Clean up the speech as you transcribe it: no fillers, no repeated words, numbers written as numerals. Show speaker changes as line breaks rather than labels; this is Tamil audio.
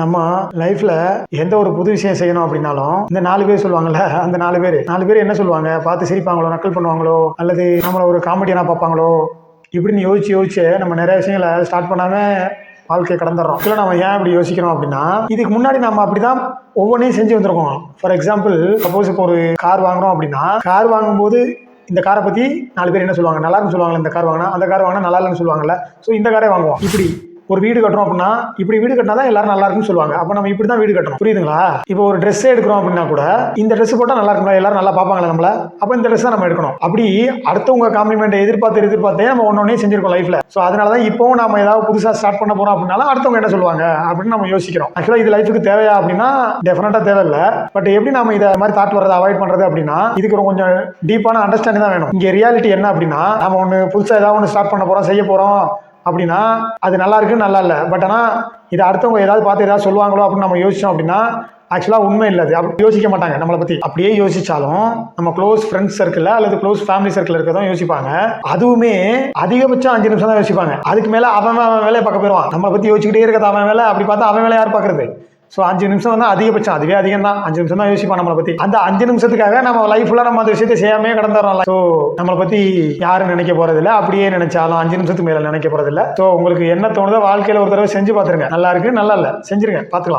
நம்ம லைஃப்ல எந்த ஒரு புது விஷயம் செய்யணும் அப்படின்னாலும் இந்த 4 பேர் சொல்லுவாங்கல்ல, அந்த 4 பேர் என்ன சொல்லுவாங்க, பார்த்து சிரிப்பாங்களோ, நக்கல் பண்ணுவாங்களோ, அல்லது நம்மள ஒரு காமெடியனா பார்ப்பாங்களோ, இப்படின்னு யோசிச்சு நம்ம நிறைய விஷயங்களை ஸ்டார்ட் பண்ணாம வாழ்க்கையை கடந்துடுறோம். இல்லை நம்ம ஏன் இப்படி யோசிக்கிறோம் அப்படின்னா, இதுக்கு முன்னாடி நம்ம அப்படிதான் ஒவ்வொன்றையும் செஞ்சு வந்திருக்கோம். ஃபார் எக்ஸாம்பிள், சப்போஸ் இப்போ ஒரு கார் வாங்குறோம் அப்படின்னா, கார் வாங்கும்போது இந்த காரை பற்றி 4 பேர் என்ன சொல்லுவாங்க, நல்லா இருக்குன்னு சொல்லுவாங்க. இந்த கார் வாங்கினா, அந்த கார் வாங்கினா நல்லா இல்லைன்னு சொல்லுவாங்கல்ல. ஸோ இந்த காரே வாங்குவோம். இப்படி ஒரு வீடு கட்டுறோம் அப்படின்னா, இப்படி வீடு கட்டினா தான் எல்லாரும் நல்லா இருக்குன்னு சொல்லுவாங்க. அப்போ நம்ம இப்படி தான் வீடு கட்டணும். புரியுதுங்களா? இப்போ ஒரு ட்ரெஸ்ஸே எடுக்கிறோம் அப்படின்னா கூட, இந்த ட்ரெஸ் போட்டால் நல்லா இருக்குங்களா, எல்லாரும் நல்லா பார்ப்பாங்களா நம்மள, அப்போ இந்த ட்ரெஸ் தான் நம்ம எடுக்கணும். அப்படி அடுத்தவங்க காம்ப்ளிமெண்ட் எதிர்பார்த்தே நம்ம ஒன்னொன்னே செஞ்சிருக்கோம் லைஃப்ல. ஸோ அதனால தான் இப்போவும் நம்ம ஏதாவது புதுசாக ஸ்டார்ட் பண்ண போறோம் அப்படின்னாலும் அடுத்தவங்க என்ன சொல்லுவாங்க அப்படின்னு நம்ம யோசிக்கிறோம். ஆக்சுவலாக இது லைஃபுக்கு தேவையா அப்படின்னா டெஃபினட்டா தேவையில்லை. பட் எப்படி நம்ம இதை மாதிரி தாட் வரதை அவாய்ட் பண்றது அப்படின்னா, இதுக்கு கொஞ்சம் டீப்பான அண்டர்ஸ்டாண்டிங் தான் வேணும். இங்கே ரியாலிட்டி என்ன அப்படின்னா, நம்ம ஒன்று புதுசாக ஏதாவது ஒன்று ஸ்டார்ட் பண்ண போறோம், செய்ய போறோம் அப்படின்னா அது நல்லா இருக்கு, நல்லா இல்லை. பட் ஆனால் இதை அடுத்தவங்க ஏதாவது பார்த்து ஏதாவது சொல்லுவாங்களோ அப்படின்னு நம்ம யோசிச்சோம் அப்படின்னா ஆக்சுவலாக உண்மை இல்லை. அது அப்படி யோசிக்க மாட்டாங்க நம்மளை பற்றி. அப்படியே யோசிச்சாலும் நம்ம க்ளோஸ் ஃப்ரெண்ட்ஸ் சர்க்கிள் அல்லது க்ளோஸ் ஃபேமிலி சர்க்கிள் இருக்கதான் யோசிப்பாங்க. அதுவுமே அதிகபட்சம் 5 நிமிஷம் தான் யோசிப்பாங்க. அதுக்கு மேலே அவன் வேலையை பார்க்க போயிடுவான். நம்மளை பற்றி யோசிச்சுக்கிட்டே இருக்கிறது அவன் வேலை. அப்படி பார்த்தா அவன் வேலை யார் பார்க்கறது? ஸோ 5 நிமிஷம் தான் அதிகபட்சம். அதுவே அதிகம் தான். 5 நிமிஷம் தான் யோசிப்பான் நம்மளை பற்றி. அந்த 5 நிமிஷத்துக்காக நம்ம லைஃப் ஃபுல்லாக நம்ம அந்த விஷயத்தை செய்யாமே கடந்துடுறோம். ஸோ நம்மளை பற்றி யாரும் நினைக்க போறதில்லை. அப்படியே நினைச்சாலும் 5 நிமிஷத்துக்கு மேலே நினைக்க போறதில்லை. ஸோ உங்களுக்கு என்ன தோணுதோ வாழ்க்கையில் ஒரு தடவை செஞ்சு பார்த்துருங்க. நல்லா இருக்கு, நல்லா இல்லை, செஞ்சிருங்க, பார்த்துக்கலாம்.